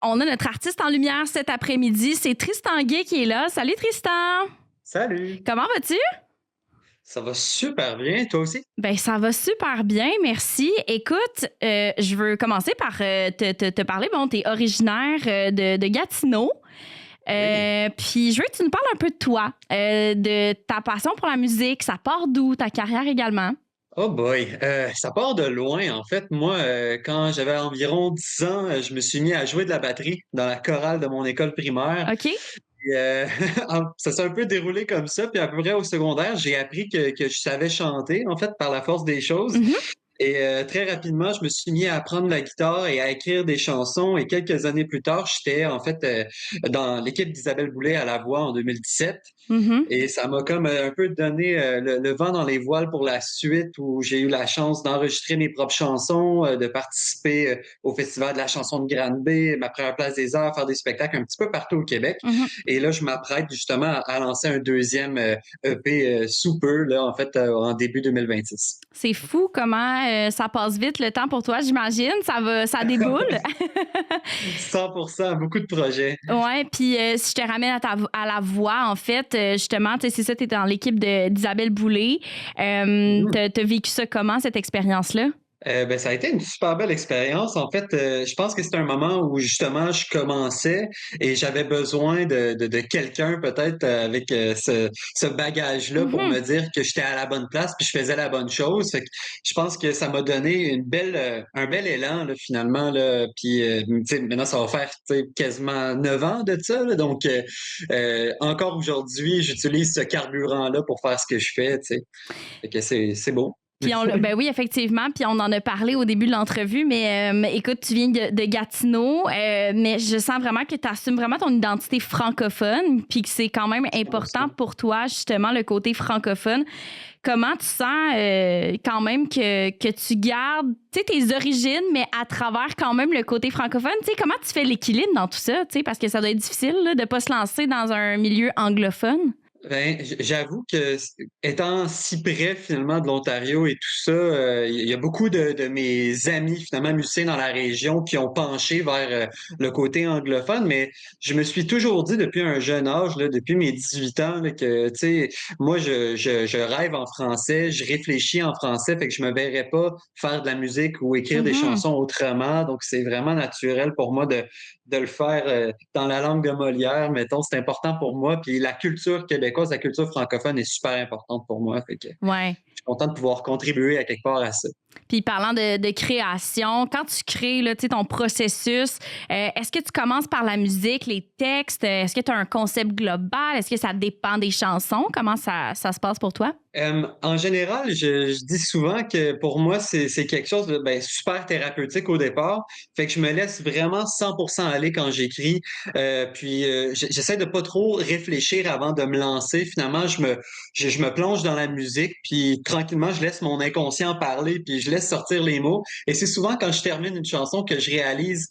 On a notre artiste en lumière cet après-midi. C'est Tristan Gay qui est là. Salut Tristan! Salut, Comment vas-tu? ça va super bien, toi aussi? Ben ça va super bien, merci. Écoute, je veux commencer par te parler. Bon, t'es originaire de Gatineau. Oui. Puis je veux que tu nous parles un peu de toi, de ta passion pour la musique, ça part d'où, ta carrière également. Oh boy, ça part de loin en fait. Moi, quand j'avais environ 10 ans, je me suis mis à jouer de la batterie dans la chorale de mon école primaire. OK? Puis, ça s'est un peu déroulé comme ça. Puis à peu près au secondaire, j'ai appris que je savais chanter en fait par la force des choses. Mhm. Et très rapidement, je me suis mis à apprendre la guitare et à écrire des chansons. Et quelques années plus tard, j'étais en fait dans l'équipe d'Isabelle Boulay à la voix en 2017. Mhm. Et ça m'a comme un peu donné le vent dans les voiles pour la suite, où j'ai eu la chance d'enregistrer mes propres chansons, de participer au Festival de la chanson de Granby, ma première place des arts, faire des spectacles un petit peu partout au Québec. Mhm. Et là, je m'apprête justement à lancer un deuxième EP sous peu, là, en fait, en début 2026. C'est fou comment ça passe vite le temps pour toi, j'imagine. Ça déboule. 100%, beaucoup de projets. Ouais, puis si je te ramène à la voix, en fait, justement, tu sais, c'est ça, tu es dans l'équipe d'Isabelle Boulay. T'as vécu ça comment, cette expérience-là? Ben, ça a été une super belle expérience. En fait, je pense que c'était un moment où justement je commençais et j'avais besoin de quelqu'un peut-être avec ce bagage-là pour me Mhm. dire que j'étais à la bonne place puis je faisais la bonne chose. Fait que je pense que ça m'a donné un bel élan là, finalement là. Puis tu sais, maintenant ça va faire tu sais, quasiment 9 ans de ça. Là, donc encore aujourd'hui, j'utilise ce carburant-là pour faire ce que je fais. Tu sais, fait que c'est beau. Ben oui, effectivement, puis on en a parlé au début de l'entrevue, mais écoute, tu viens de Gatineau, mais je sens vraiment que tu assumes vraiment ton identité francophone, puis que c'est quand même important 100%. pour toi, justement, le côté francophone. Comment tu sens quand même que tu gardes, tu sais, tes origines, mais à travers quand même le côté francophone? Tu sais, comment tu fais l'équilibre dans tout ça? Tu sais, parce que ça doit être difficile là, de ne pas se lancer dans un milieu anglophone. Ben, j'avoue que étant si près finalement de l'Ontario et tout ça, il y a beaucoup de mes amis finalement musiciens dans la région qui ont penché vers le côté anglophone, mais je me suis toujours dit depuis un jeune âge, là, depuis mes 18 ans, là, que tu sais, moi je rêve en français, je réfléchis en français, fait que je me verrais pas faire de la musique ou écrire des Mhm. chansons autrement, donc c'est vraiment naturel pour moi de le faire dans la langue de Molière, mettons, c'est important pour moi. Puis la culture québécoise, la culture francophone est super importante pour moi. Fait que je Ouais. suis content de pouvoir contribuer à quelque part à ça. Puis parlant de création, quand tu crées là, tu sais, ton processus, est-ce que tu commences par la musique, les textes? Est-ce que tu as un concept global? Est-ce que ça dépend des chansons? Comment ça se passe pour toi? En général, je dis souvent que pour moi, c'est quelque chose de ben, super thérapeutique au départ. Fait que je me laisse vraiment 100% aller quand j'écris. Puis j'essaie de pas trop réfléchir avant de me lancer. Finalement, je me plonge dans la musique, puis tranquillement, je laisse mon inconscient parler, puis je laisse sortir les mots. Et c'est souvent quand je termine une chanson que je réalise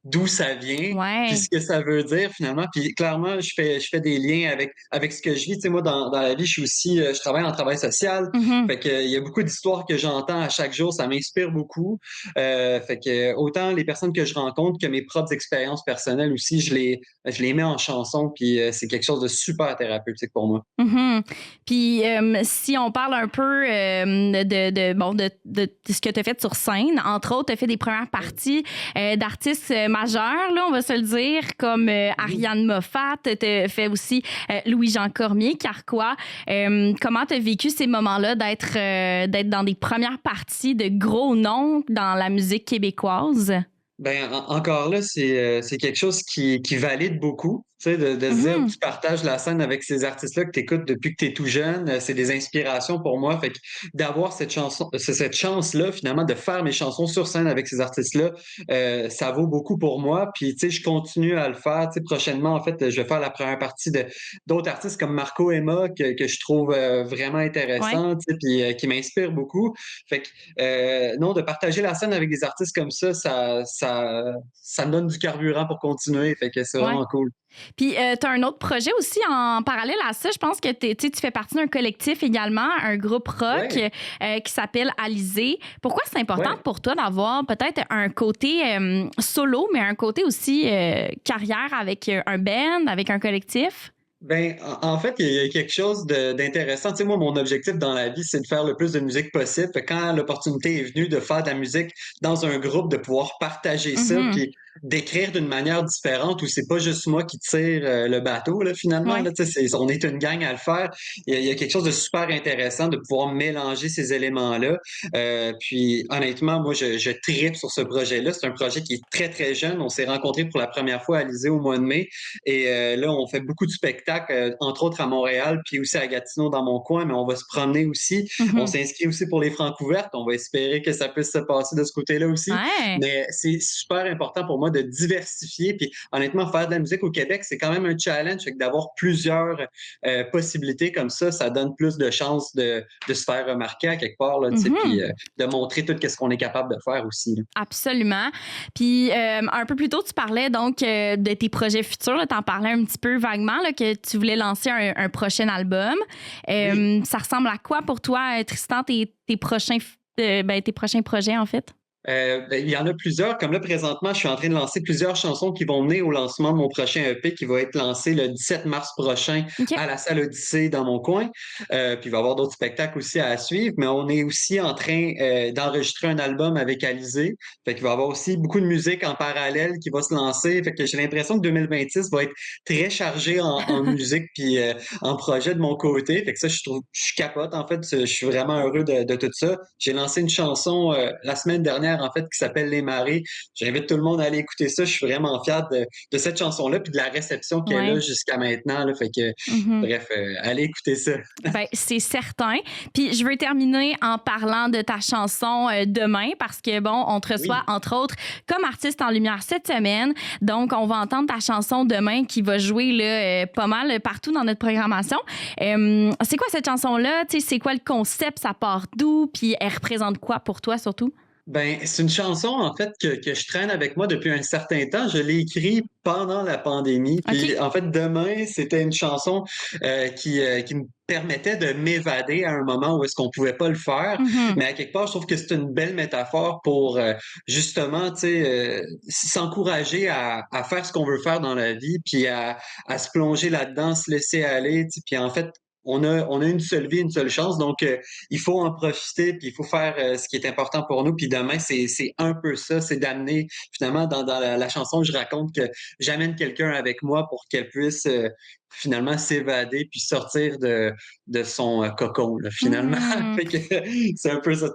d'où ça vient, puis Ouais. ce que ça veut dire finalement. Puis clairement, je fais des liens avec ce que je vis. Tu sais, moi, dans la vie, je suis aussi, je travaille en travail social. Mhm. Fait que, il y a beaucoup d'histoires que j'entends à chaque jour, ça m'inspire beaucoup. Fait que autant les personnes que je rencontre que mes propres expériences personnelles aussi, je les mets en chanson, puis c'est quelque chose de super thérapeutique pour moi. Mhm. Puis si on parle un peu bon, de ce que tu as fait sur scène, entre autres, tu as fait des premières parties d'artistes majeurs, là, on va se le dire, comme Mhm. Ariane Moffat, tu as fait aussi Louis-Jean Cormier, Carquois. Comment tu as vécu ces moments-là d'être dans des premières parties de gros noms dans la musique québécoise? Ben, encore là, c'est quelque chose qui valide beaucoup, tu sais, de se dire que Mhm. tu partages la scène avec ces artistes-là que tu écoutes depuis que tu es tout jeune, c'est des inspirations pour moi. Fait que d'avoir cette chance-là, finalement, de faire mes chansons sur scène avec ces artistes-là, ça vaut beaucoup pour moi. Puis, tu sais, je continue à le faire. Tu sais, prochainement, en fait, je vais faire la première partie de d'autres artistes comme Marco Emma, que je trouve vraiment Ouais. intéressant, tu sais, puis qui m'inspire beaucoup. Fait que non, de partager la scène avec des artistes comme ça me donne du carburant pour continuer. Fait que c'est Ouais. vraiment cool. Puis, tu as un autre projet aussi en parallèle à ça. Je pense que tu fais partie d'un collectif également, un groupe rock qui s'appelle Alizé. Pourquoi c'est important pour toi d'avoir peut-être un côté solo, mais un côté aussi carrière avec un band, avec un collectif? Ben, en fait, il y a quelque chose d'intéressant. Tu sais, moi, mon objectif dans la vie, c'est de faire le plus de musique possible. Fait que quand l'opportunité est venue de faire de la musique dans un groupe, de pouvoir partager ça, puis d'écrire d'une manière différente, où c'est pas juste moi qui tire le bateau, là, finalement. Là, tu sais, on est une gang à le faire. Il y a quelque chose de super intéressant de pouvoir mélanger ces éléments-là. Puis, honnêtement, moi, je tripe sur ce projet-là. C'est un projet qui est très, très jeune. On s'est rencontrés pour la première fois à l'Élysée au mois de mai. Et là, on fait beaucoup de spectacles, entre autres à Montréal, puis aussi à Gatineau dans mon coin, mais on va se promener aussi. On s'inscrit aussi pour les Francouvertes. On va espérer que ça puisse se passer de ce côté-là aussi. Mais c'est super important pour moi de diversifier. Puis honnêtement, faire de la musique au Québec, c'est quand même un challenge. Fait que d'avoir plusieurs possibilités comme ça donne plus de chances de se faire remarquer à quelque part, là, puis de montrer tout ce qu'on est capable de faire aussi. Là. Absolument. Puis un peu plus tôt, tu parlais donc de tes projets futurs. Tu en parlais un petit peu vaguement, là, que tu voulais lancer un prochain album. Ça ressemble à quoi pour toi, Tristan, tes prochains projets, en fait? Il y en a plusieurs. Comme là, présentement, je suis en train de lancer plusieurs chansons qui vont mener au lancement de mon prochain EP qui va être lancé le 17 mars prochain à la salle Odyssée dans mon coin. Puis il va y avoir d'autres spectacles aussi à suivre. Mais on est aussi en train d'enregistrer un album avec Alizé. Fait qu'il va y avoir aussi beaucoup de musique en parallèle qui va se lancer. Fait que j'ai l'impression que 2026 va être très chargé en musique puis en projet de mon côté. Fait que ça, je capote. En fait, je suis vraiment heureux de tout ça. J'ai lancé une chanson la semaine dernière en fait, qui s'appelle Les Marées. J'invite tout le monde à aller écouter ça. Je suis vraiment fier de cette chanson-là puis de la réception qu'elle a jusqu'à maintenant. Là. Fait que, bref, allez écouter ça. Ben, c'est certain. Puis je veux terminer en parlant de ta chanson Demain parce que, bon, on te reçoit, entre autres, comme artiste en lumière cette semaine. Donc, on va entendre ta chanson Demain qui va jouer là, pas mal partout dans notre programmation. C'est quoi cette chanson-là? C'est quoi le concept? Ça part d'où? Puis elle représente quoi pour toi surtout? Ben, c'est une chanson, en fait, que je traîne avec moi depuis un certain temps. Je l'ai écrite pendant la pandémie. Puis, en fait, Demain, c'était une chanson qui me permettait de m'évader à un moment où est-ce qu'on pouvait pas le faire. Mais à quelque part, je trouve que c'est une belle métaphore pour justement, tu sais, s'encourager à faire ce qu'on veut faire dans la vie, puis à se plonger là-dedans, se laisser aller. Puis en fait, on a une seule vie, une seule chance, donc il faut en profiter, puis il faut faire ce qui est important pour nous. Puis demain, c'est un peu ça, c'est d'amener, finalement, dans la chanson, je raconte que j'amène quelqu'un avec moi pour qu'elle puisse finalement s'évader puis sortir de son cocon, là, finalement. Fait que c'est un peu ça,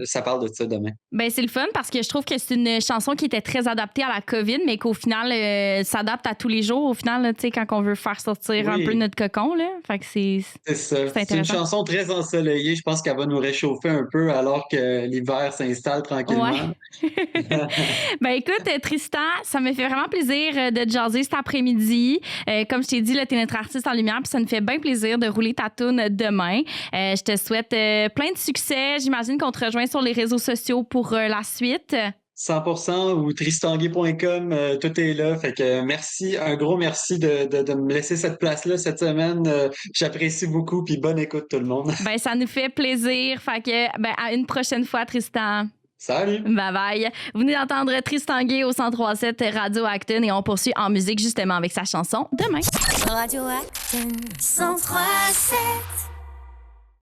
ça parle de ça demain. Ben c'est le fun parce que je trouve que c'est une chanson qui était très adaptée à la COVID, mais qu'au final, s'adapte à tous les jours. Au final, tu sais, quand on veut faire sortir un peu notre cocon, là. Fait que c'est ça. C'est une chanson très ensoleillée. Je pense qu'elle va nous réchauffer un peu alors que l'hiver s'installe tranquillement. Ben écoute, Tristan, ça me fait vraiment plaisir de te jaser cet après-midi. Comme je t'ai dit, tu es notre artiste en lumière, puis ça me fait bien plaisir de rouler ta toune demain. Je te souhaite plein de succès. J'imagine qu'on te rejoint sur les réseaux sociaux pour la suite. 100% ou tristanguay.com, tout est là. Fait que merci, un gros merci de me laisser cette place-là cette semaine. J'apprécie beaucoup, puis bonne écoute tout le monde. Ben ça nous fait plaisir. Fait que ben à une prochaine fois, Tristan. Salut! Bye bye! Vous venez d'entendre Tristan Guay au 103.7 Radio Acton et on poursuit en musique justement avec sa chanson Demain. Radio Acton 103.7